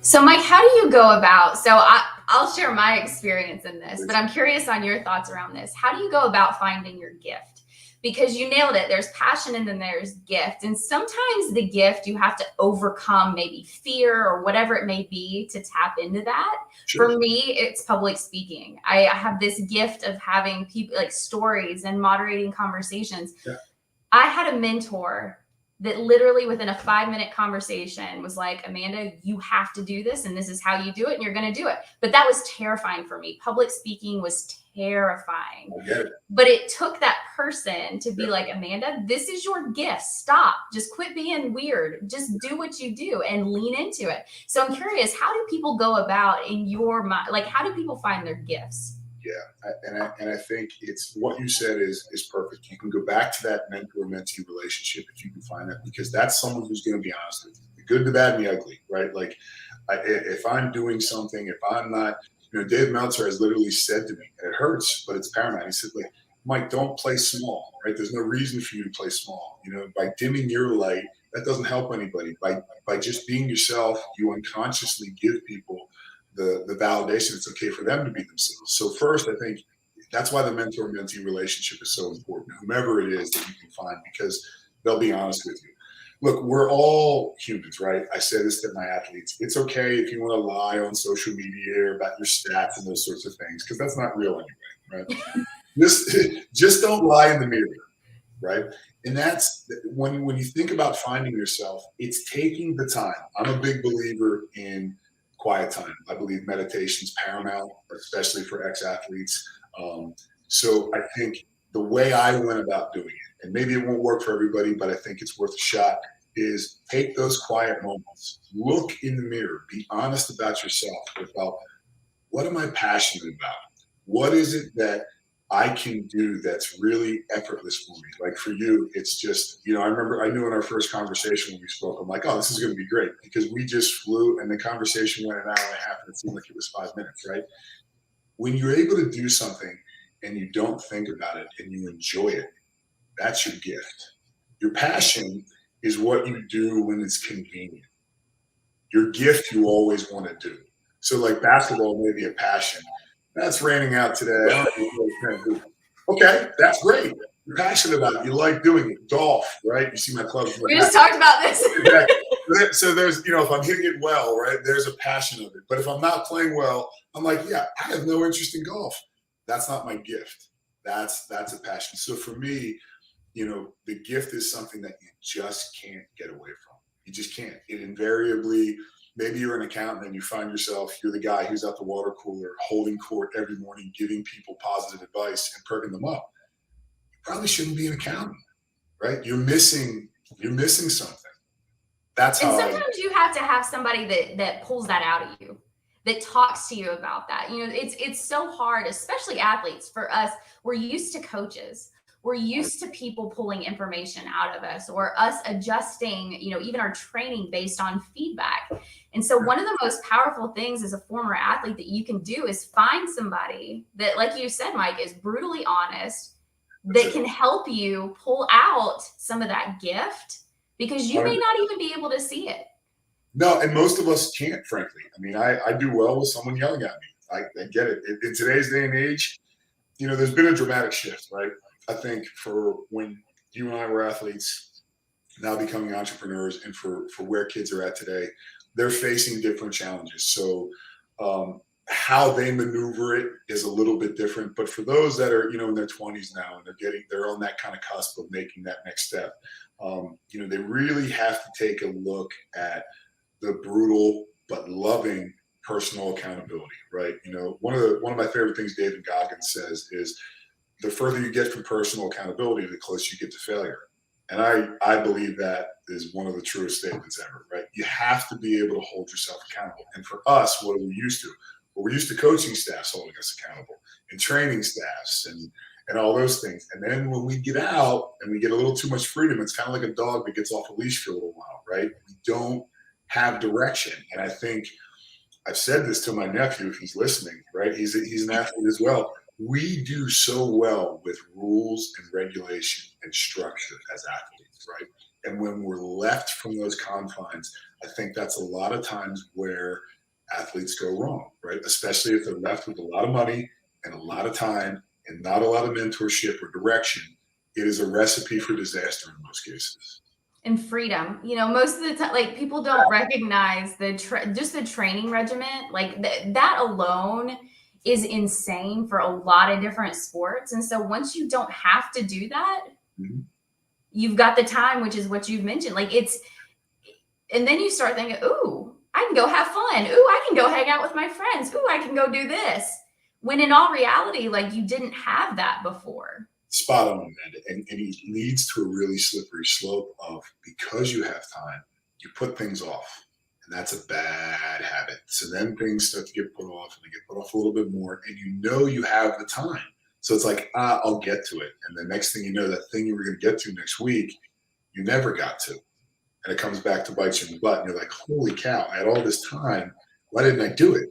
So, Mike, how do you go about? So I'll share my experience in this, but I'm curious on your thoughts around this. How do you go about finding your gift? Because you nailed it. There's passion and then there's gift. And sometimes the gift, you have to overcome maybe fear or whatever it may be to tap into that. Sure. For me, it's public speaking. I have this gift of having people, like, stories and moderating conversations. Yeah. I had a mentor that literally within a 5-minute conversation was like, Amanda, you have to do this, and this is how you do it, and you're going to do it. But that was terrifying for me. Public speaking was terrifying. But it took that person to be like, Amanda, this is your gift. Stop. Just quit being weird. Just do what you do and lean into it. So I'm curious, how do people go about in your mind? Like, how do people find their gifts? Yeah, and I think it's what you said is perfect. You can go back to that mentor-mentee relationship if you can find that, because that's someone who's going to be honest with you, the good, the bad, and the ugly, right? Like, if I'm doing something, if I'm not, Dave Meltzer has literally said to me, and it hurts, but it's paramount. He said, like, Mike, don't play small, right? There's no reason for you to play small. By dimming your light, that doesn't help anybody. By just being yourself, you unconsciously give people the validation it's okay for them to be themselves. So first, I think that's why the mentor-mentee relationship is so important, whomever it is that you can find, because they'll be honest with you. Look, we're all humans, right? I say this to my athletes. It's okay if you want to lie on social media about your stats and those sorts of things, because that's not real anyway, right? Just don't lie in the mirror, right? And that's when you think about finding yourself, it's taking the time. I'm a big believer in quiet time. I believe meditation is paramount, especially for ex-athletes. So I think the way I went about doing it, and maybe it won't work for everybody, but I think it's worth a shot, is take those quiet moments, look in the mirror, be honest about yourself, about what am I passionate about? What is it that I can do that's really effortless for me? Like for you, it's just, I remember I knew in our first conversation when we spoke, I'm like, oh, this is going to be great because we just flew and the conversation went an hour and a half and it seemed like it was 5 minutes, right? When you're able to do something and you don't think about it and you enjoy it, that's your gift. Your passion is what you do when it's convenient. Your gift you always want to do. So like basketball may be a passion. That's raining out today. I don't know what it's gonna do. Okay, that's great. You're passionate about it. You like doing it. Golf, right? You see my clubs. We just talked about this. Exactly. So there's, if I'm hitting it well, right, there's a passion of it. But if I'm not playing well, I'm like, yeah, I have no interest in golf. That's not my gift. That's a passion. So for me, the gift is something that you just can't get away from. You just can't. It invariably, maybe you're an accountant and you find yourself, you're the guy who's at the water cooler holding court every morning, giving people positive advice and perking them up. You probably shouldn't be an accountant, right? You're missing something. That's and how. sometimes you have to have somebody that pulls that out of you, that talks to you about that. It's so hard, especially athletes. For us, we're used to coaches. We're used to people pulling information out of us or us adjusting, even our training based on feedback. And so one of the most powerful things as a former athlete that you can do is find somebody that, like you said, Mike, is brutally honest, that can help you pull out some of that gift because you may not even be able to see it. No, and most of us can't, frankly. I mean, I do well with someone yelling at me. I get it. In today's day and age, there's been a dramatic shift, right? I think for when you and I were athletes, now becoming entrepreneurs, and for where kids are at today, they're facing different challenges. So how they maneuver it is a little bit different. But for those that are, in their 20s now and they're on that kind of cusp of making that next step, they really have to take a look at the brutal but loving personal accountability, right? One of my favorite things David Goggins says is, the further you get from personal accountability, the closer you get to failure. And I believe that is one of the truest statements ever, right? You have to be able to hold yourself accountable. And for us, what are we used to? Well, we're used to coaching staffs holding us accountable and training staffs and all those things. And then when we get out and we get a little too much freedom, it's kind of like a dog that gets off a leash for a little while, right? We don't have direction. And I think I've said this to my nephew if he's listening, right? He's an athlete as well. We do so well with rules and regulation and structure as athletes, right? And when we're left from those confines, I think that's a lot of times where athletes go wrong, right? Especially if they're left with a lot of money and a lot of time and not a lot of mentorship or direction. It is a recipe for disaster in most cases. And freedom, most of the time, like, people don't recognize just the training regimen, like that alone is insane for a lot of different sports. And so once you don't have to do that, you've got the time, which is what you've mentioned. Like and then you start thinking, ooh, I can go have fun. Ooh, I can go hang out with my friends. Ooh, I can go do this. When in all reality, like, you didn't have that before. Spot on, Amanda. And it leads to a really slippery slope of, because you have time, you put things off. And that's a bad habit. So then things start to get put off, and they get put off a little bit more, and you have the time. So it's like, I'll get to it. And the next thing you know, that thing you were going to get to next week, you never got to. And it comes back to bite you in the butt. And you're like, holy cow, I had all this time. Why didn't I do it?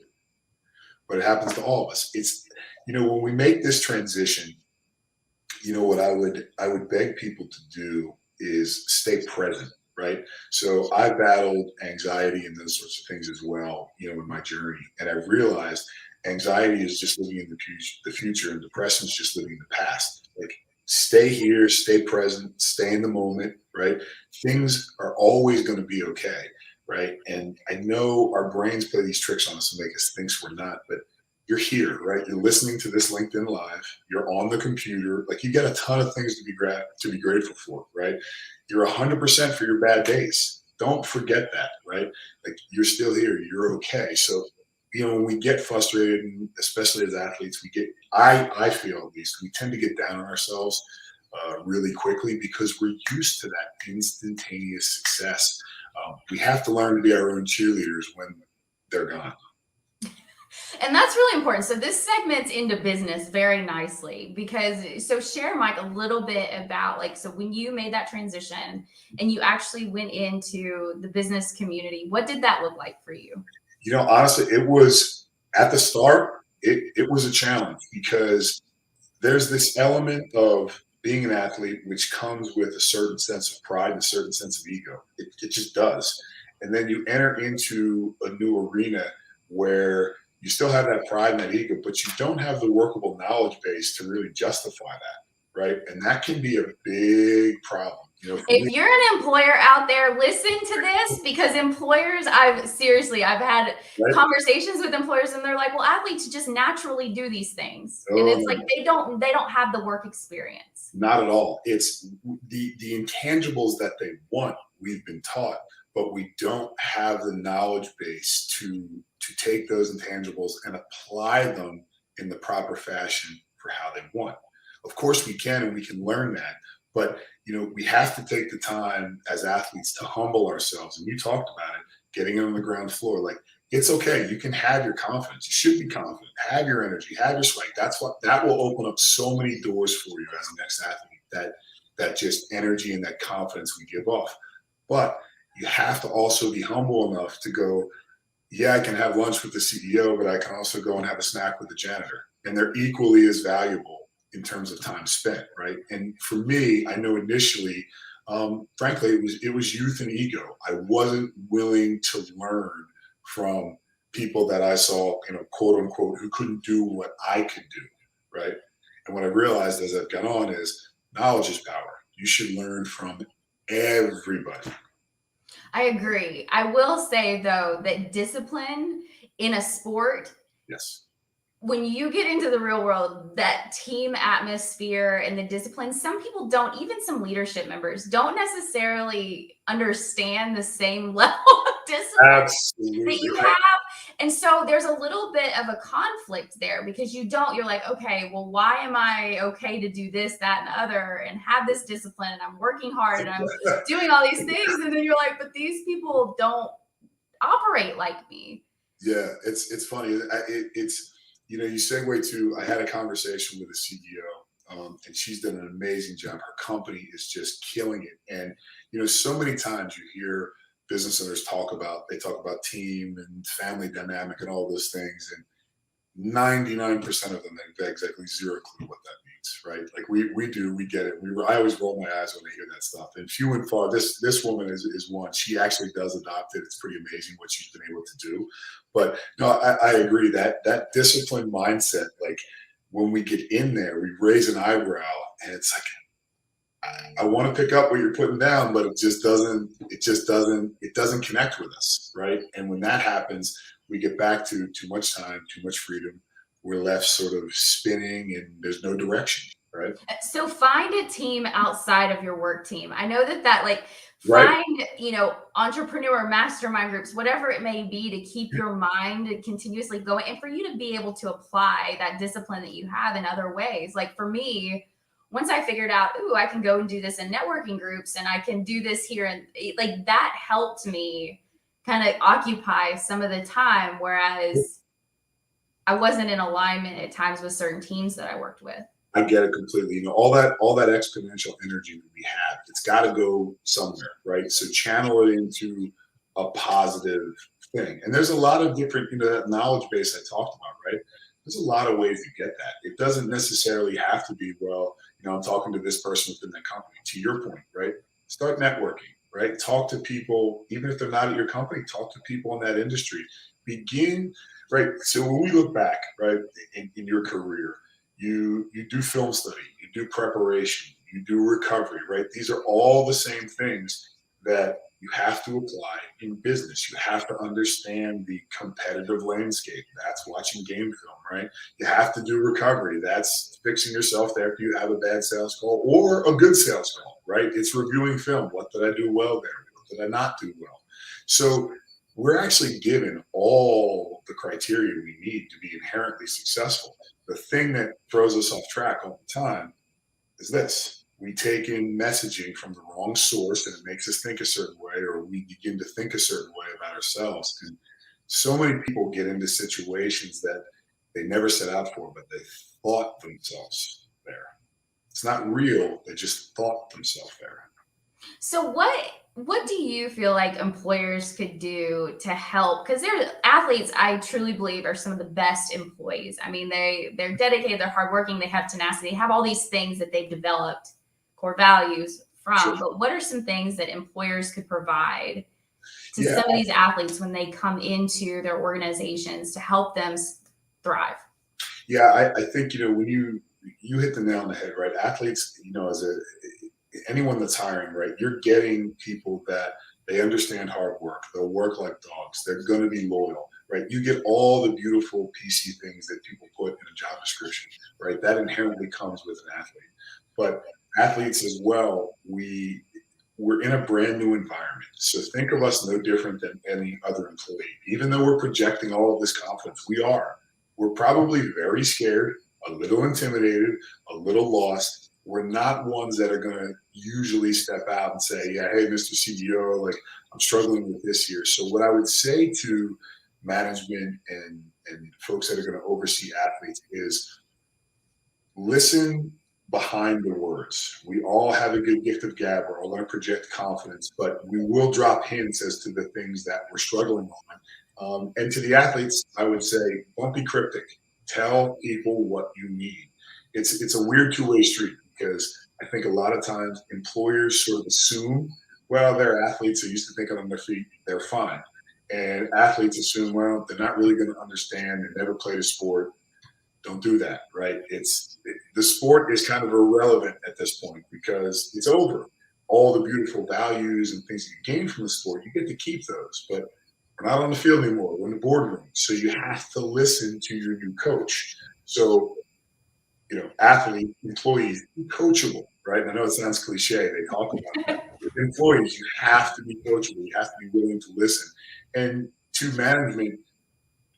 But it happens to all of us. It's, when we make this transition, what I would beg people to do is stay present. Right. So I battled anxiety and those sorts of things as well, in my journey. And I've realized anxiety is just living in the future, and depression is just living in the past. Like, stay here, stay present, stay in the moment. Right. Things are always going to be okay. Right. And I know our brains play these tricks on us to make us think we're not, but you're here, right? You're listening to this LinkedIn Live. You're on the computer. Like, you get a ton of things to be grateful for, right? You're 100% for your bad days. Don't forget that, right? Like, you're still here. You're okay. So, when we get frustrated, and especially as athletes, I feel at least, we tend to get down on ourselves really quickly because we're used to that instantaneous success. We have to learn to be our own cheerleaders when they're gone. And that's really important. So this segments into business very nicely because so share, Mike, a little bit about like, so when you made that transition and you actually went into the business community, what did that look like for you? Honestly, it was at the start, it was a challenge because there's this element of being an athlete which comes with a certain sense of pride and a certain sense of ego. It just does. And then you enter into a new arena where you still have that pride and that ego, but you don't have the workable knowledge base to really justify that, right? And that can be a big problem. For me, If you're an employer out there, listen to this because employers, I've had right? conversations with employers and they're like, well, athletes just naturally do these things. And it's like Oh, they don't have the work experience. not at all. It's the intangibles that they want, we've been taught, but we don't have the knowledge base to take those intangibles and apply them in the proper fashion for how they want. Of course we can, and we can learn that, but we have to take the time as athletes to humble ourselves. And you talked about it, getting on the ground floor. Like, it's okay. You can have your confidence. You should be confident. Have your energy. Have your swag. That will open up so many doors for you as an ex-athlete. That just energy and that confidence we give off. But you have to also be humble enough to go, yeah, I can have lunch with the CEO, but I can also go and have a snack with the janitor. And they're equally as valuable in terms of time spent, right? And for me, I know initially, frankly, it was youth and ego. I wasn't willing to learn from people that I saw, quote unquote, who couldn't do what I could do, right? And what I realized as I've gone on is knowledge is power. You should learn from everybody. I agree. I will say though that discipline in a sport, Yes. when you get into the real world, that team atmosphere and the discipline, some people don't, even some leadership members don't necessarily understand the same level of discipline that Absolutely. you have. And so there's a little bit of a conflict there because you're like, okay, well, why am I okay to do this, that, and the other and have this discipline and I'm working hard and I'm doing all these things. And then you're like, but these people don't operate like me. Yeah, it's funny. It's you segue to, I had a conversation with a CEO, and she's done an amazing job. Her company is just killing it. And so many times you hear business owners talk about team and family dynamic and all those things, and 99% of them have exactly zero clue what that means, right? Like we get it. I always roll my eyes when I hear that stuff. And few and far, this woman is one. She actually does adopt it. It's pretty amazing what she's been able to do. But no, I agree that disciplined mindset, like when we get in there, we raise an eyebrow, and it's like, I want to pick up what you're putting down, but it doesn't connect with us, right? And when that happens, we get back to too much time, too much freedom. We're left sort of spinning, and there's no direction, right? So find a team outside of your work team. I know that like Right. find, entrepreneur mastermind groups, whatever it may be to keep your mind continuously going and for you to be able to apply that discipline that you have in other ways. Like for me, once I figured out, I can go and do this in networking groups and I can do this here. And like that helped me kind of occupy some of the time. Whereas I wasn't in alignment at times with certain teams that I worked with. I get it completely. All that exponential energy that we have, it's got to go somewhere, right? So channel it into a positive thing. And there's a lot of different, that knowledge base I talked about, right? There's a lot of ways to get that. It doesn't necessarily have to be, well, I'm talking to this person within the company. To your point, right? Start networking, right? Talk to people, even if they're not at your company, talk to people in that industry. Begin, right? So when we look back, right, in your career, you do film study, you do preparation, you do recovery, right? These are all the same things that you have to apply in business. You have to understand the competitive landscape. That's watching game film, right? You have to do recovery. That's fixing yourself after you have a bad sales call or a good sales call, right? It's reviewing film. What did I do well there? What did I not do well? So we're actually given all the criteria we need to be inherently successful. The thing that throws us off track all the time is this. We take in messaging from the wrong source and it makes us think a certain way, or we begin to think a certain way about ourselves. And so many people get into situations that they never set out for, but they thought themselves there. It's not real, they just thought themselves there. So what do you feel like employers could do to help? Because they're athletes, I truly believe, are some of the best employees. I mean, they're dedicated, they're hardworking, they have tenacity, they have all these things that they've developed core values from. Sure. But what are some things that employers could provide to Yeah. some of these athletes when they come into their organizations to help them thrive? Yeah, I think when you hit the nail on the head, right? Athletes, anyone that's hiring, right? You're getting people that they understand hard work. They'll work like dogs. They're going to be loyal, right? You get all the beautiful PC things that people put in a job description, right? That inherently comes with an athlete. But athletes as well, we're in a brand new environment. So think of us no different than any other employee. Even though we're projecting all of this confidence, we're probably very scared, a little intimidated, a little lost. We're not ones that are going to usually step out and say, yeah, hey, Mr. CEO, like I'm struggling with this here. So what I would say to management and folks that are going to oversee athletes is listen behind the words. We all have a good gift of gab. We're all going to project confidence, but we will drop hints as to the things that we're struggling on. And to the athletes, I would say, don't be cryptic. Tell people what you need. It's a weird two-way street because I think a lot of times employers sort of assume, well, they're athletes, they're used to thinking on their feet, they're fine. And athletes assume, well, they're not really going to understand, they never played a sport. Don't do that, right? The sport is kind of irrelevant at this point because it's over. All the beautiful values and things you gain from the sport, you get to keep those, but we're not on the field anymore. We're in the boardroom. So you have to listen to your new coach. So, athlete, employees, be coachable, right? I know it sounds cliche. They talk about that. With employees, you have to be coachable. You have to be willing to listen. And to management,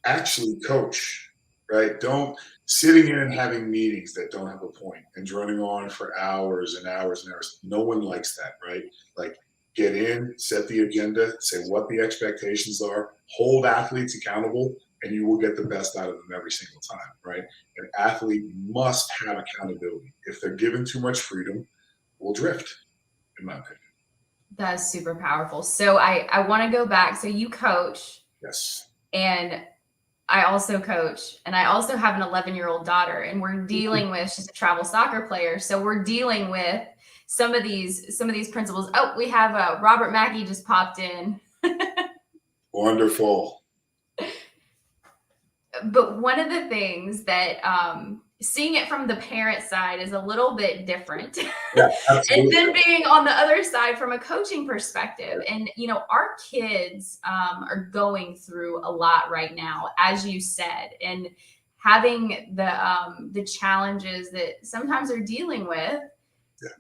actually coach, right? Don't sitting in and having meetings that don't have a point and droning on for hours and hours and hours. No one likes that, right? Like get in, set the agenda, say what the expectations are, hold athletes accountable, and you will get the best out of them every single time, right? An athlete must have accountability. If they're given too much freedom, we'll drift, in my opinion. That's super powerful. So I want to go back. So you coach. Yes. And I also coach, and I also have an 11-year-old daughter, and we're dealing with, she's a travel soccer player. So we're dealing with some of these principles. Oh, we have Robert Mackey just popped in. Wonderful. But one of the things that seeing it from the parent side is a little bit different. Yeah, absolutely. And then being on the other side from a coaching perspective. And, our kids are going through a lot right now, as you said, and having the challenges that sometimes they're dealing with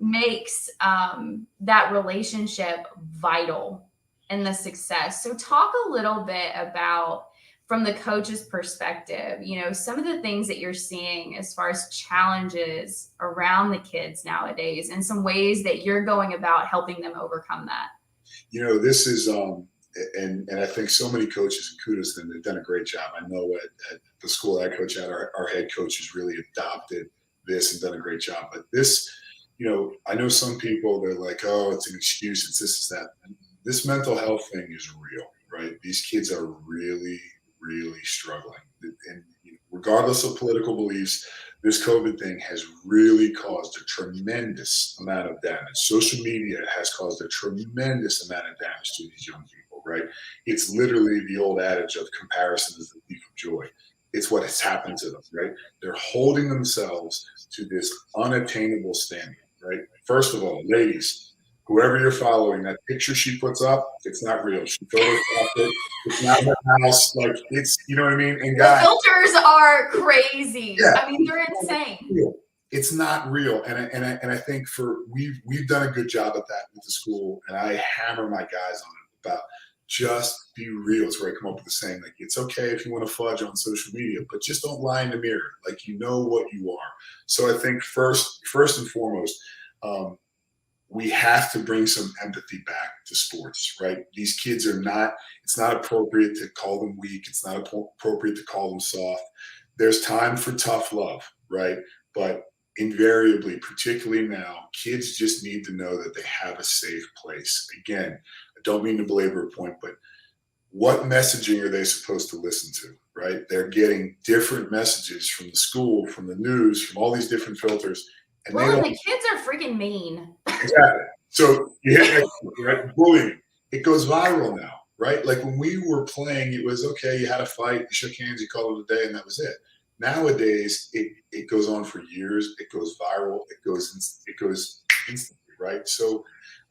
makes that relationship vital in the success. So talk a little bit about, from the coach's perspective, some of the things that you're seeing as far as challenges around the kids nowadays and some ways that you're going about helping them overcome that. This is, and I think so many coaches, and kudos to them, they've done a great job. I know at the school I coach at, our head coach has really adopted this and done a great job. But this, I know some people, they're like, oh, it's an excuse, it's this, it's that. And this mental health thing is real, right? These kids are really struggling. And regardless of political beliefs, this COVID thing has really caused a tremendous amount of damage. Social media has caused a tremendous amount of damage to these young people, right? It's literally the old adage of comparison is the thief of joy. It's what has happened to them, right? They're holding themselves to this unattainable standard, right? First of all, ladies, whoever you're following, that picture she puts up, it's not real. She photoshopped it. It's not her house. Like it's, you know what I mean? And The guys, filters are crazy. yeah, I mean, they're insane. real. It's not real, and I think we've done a good job at that with the school, and I hammer my guys on it about just be real. It's where I come up with the saying like it's okay if you want to fudge on social media, but just don't lie in the mirror. Like you know what you are. So I think first and foremost, um, we have to bring some empathy back to sports, right? These kids are not, it's not appropriate to call them weak. It's not appropriate to call them soft. There's time for tough love, right? But invariably, particularly now, kids just need to know that they have a safe place. Again, I don't mean to belabor a point, but what messaging are they supposed to listen to, right? They're getting different messages from the school, from the news, from all these different filters, and they Well, and don't. the kids are freaking mean. Exactly. So you hit right? Bullying. It goes viral now, right? Like when we were playing, it was okay. You had a fight, you shook hands, you called it a day, and that was it. Nowadays, it goes on for years. It goes viral. It goes instantly, right? So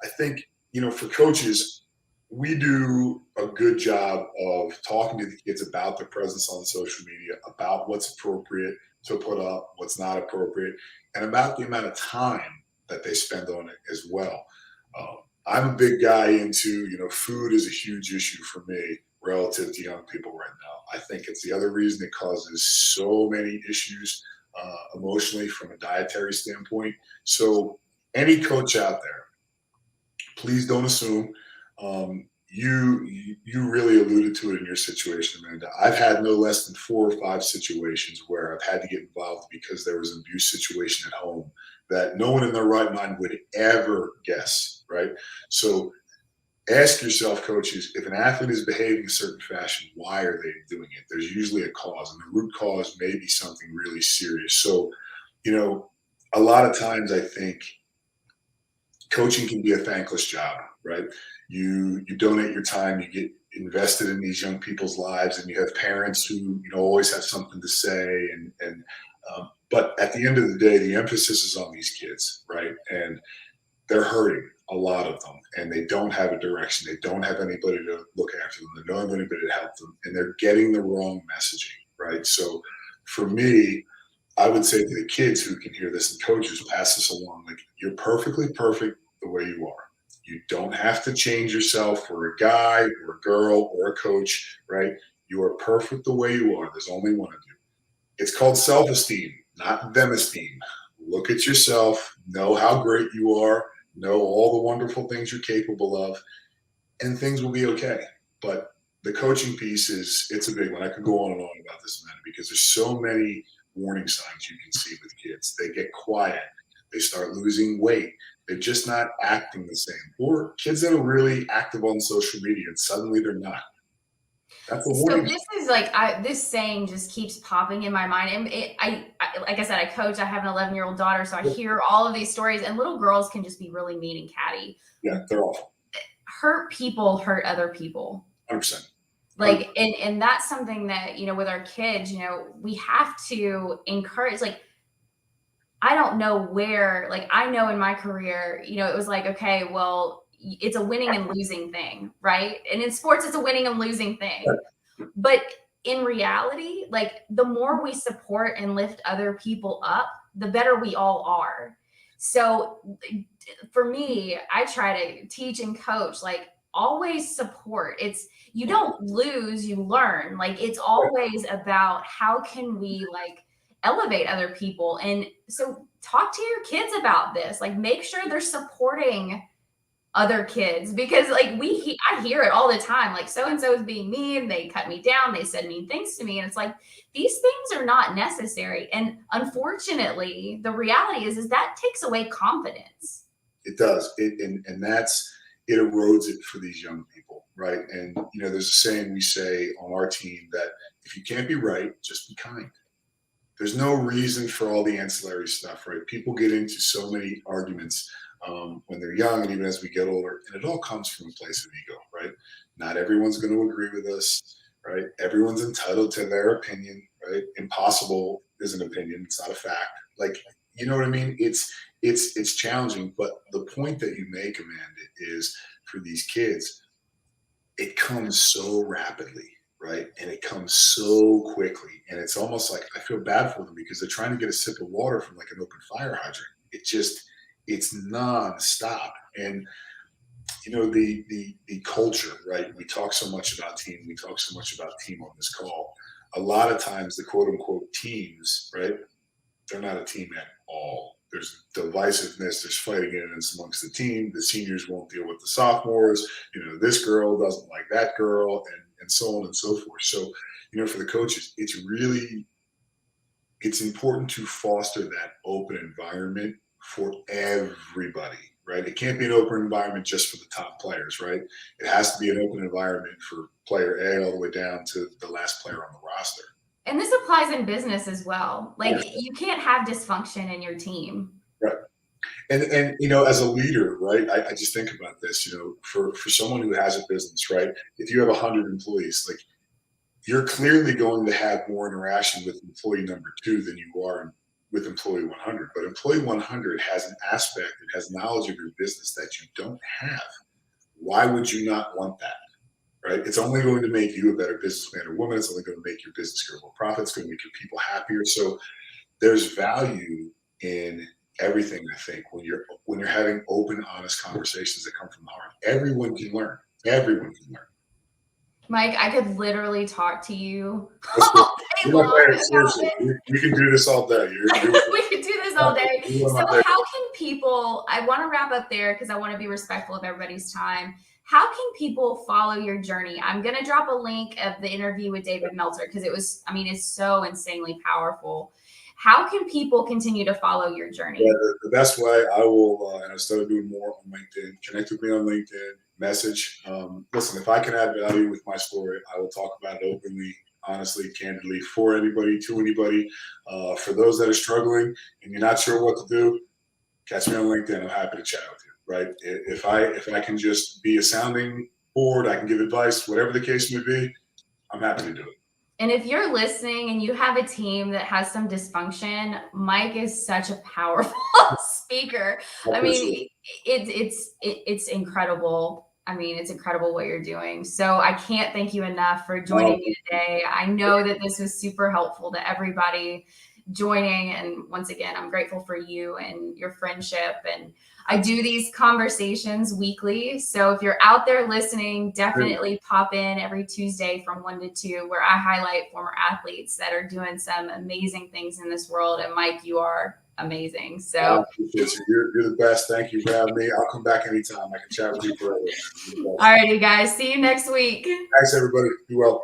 I think for coaches, we do a good job of talking to the kids about their presence on social media, about what's appropriate to put up, what's not appropriate, and about the amount of time that they spend on it as well. I'm a big guy into, food is a huge issue for me relative to young people right now. I think it's the other reason it causes so many issues emotionally from a dietary standpoint. So, any coach out there, please don't assume. You really alluded to it in your situation, Amanda. I've had no less than 4 or 5 situations where I've had to get involved because there was an abuse situation at home that no one in their right mind would ever guess, right? So ask yourself, coaches, if an athlete is behaving a certain fashion, why are they doing it? There's usually a cause, and the root cause may be something really serious. So, a lot of times I think coaching can be a thankless job, right? You donate your time, you get invested in these young people's lives, and you have parents who always have something to say, and but at the end of the day, the emphasis is on these kids, right? And they're hurting, a lot of them, and they don't have a direction. They don't have anybody to look after them. They don't have anybody to help them, and they're getting the wrong messaging, right? So for me, I would say to the kids who can hear this and coaches, pass this along. Like, you're perfectly perfect the way you are. You don't have to change yourself for a guy or a girl or a coach, right? You are perfect the way you are. There's only one of you. It's called self esteem, not them esteem. Look at yourself, know how great you are, know all the wonderful things you're capable of, and things will be okay. But the coaching piece it's a big one. I could go on and on about this, man, because there's so many warning signs you can see with kids. They get quiet, they start losing weight, they're just not acting the same. Or kids that are really active on social media and suddenly they're not. That's a So warning. this is like this saying just keeps popping in my mind, and I like I said, I coach. I have an 11-year-old daughter, so I hear all of these stories. And little girls can just be really mean and catty. Yeah, they're awful. Hurt people hurt other people. 100%. Like, and that's something that with our kids, we have to encourage. Like, I don't know where. Like, I know in my career, it was like, okay, well, it's a winning and losing thing, right? And in sports, it's a winning and losing thing. But in reality, like the more we support and lift other people up, the better we all are. So for me, I try to teach and coach, like always support. You don't lose, you learn. Like it's always about how can we like elevate other people. And so talk to your kids about this. Like make sure they're supporting other kids, because like I hear it all the time, like so and so is being mean, they cut me down, they said mean things to me, and it's like these things are not necessary. And unfortunately the reality is that takes away confidence. It does. And it erodes it for these young people, right? And there's a saying we say on our team that if you can't be right, just be kind. There's no reason for all the ancillary stuff, right? People get into so many arguments when they're young, and even as we get older, and it all comes from a place of ego, right? Not everyone's going to agree with us, right? Everyone's entitled to their opinion, right? Impossible is an opinion; it's not a fact. Like, you know what I mean? it's challenging. But the point that you make, Amanda, is for these kids, it comes so rapidly, right? And it comes so quickly. And it's almost like I feel bad for them because they're trying to get a sip of water from like an open fire hydrant. It's nonstop. And the culture, right? We talk so much about team. We talk so much about team on this call. A lot of times the quote unquote teams, right? They're not a team at all. There's divisiveness. There's fighting amongst the team. The seniors won't deal with the sophomores. This girl doesn't like that girl, and so on and so forth. So, for the coaches, it's important to foster that open environment for everybody, right? It can't be an open environment just for the top players, right? It has to be an open environment for player A all the way down to the last player on the roster. And this applies in business as well. Like, you can't have dysfunction in your team. Right. And as a leader, right, I just think about this, for someone who has a business, right, if you have 100 employees, like, you're clearly going to have more interaction with employee number 2 than you are with employee 100. But employee 100 has an aspect, it has knowledge of your business that you don't have. Why would you not want that? Right? It's only going to make you a better businessman or woman. It's only going to make your business grow more profit. It's going to make your people happier. So there's value in everything, I think, when you're having open, honest conversations that come from the heart. Everyone can learn. Everyone can learn. Mike, I could literally talk to you all day long. Seriously, we can do this all day. We could do this all day. So how can people, I want to wrap up there because I want to be respectful of everybody's time. How can people follow your journey? I'm going to drop a link of the interview with David Meltzer because it's so insanely powerful. How can people continue to follow your journey? Yeah, the best way, I will, and I started doing more on LinkedIn. Connect with me on LinkedIn, message. Listen, if I can add value with my story, I will talk about it openly, honestly, candidly, for anybody, to anybody. For those that are struggling and you're not sure what to do, catch me on LinkedIn. I'm happy to chat with you. Right? If I can just be a sounding board, I can give advice, whatever the case may be, I'm happy to do it. And if you're listening and you have a team that has some dysfunction, Mike is such a powerful speaker. I mean, it's incredible. I mean, it's incredible what you're doing. So I can't thank you enough for joining me today. I know that this was super helpful to everybody joining. And once again, I'm grateful for you and your friendship. And I do these conversations weekly. So if you're out there listening, definitely pop in every Tuesday from 1 to 2, where I highlight former athletes that are doing some amazing things in this world. And Mike, you are amazing. So you're the best. Thank you for having me. I'll come back anytime. I can chat with you forever. All righty, guys. See you next week. Thanks, everybody. Be well.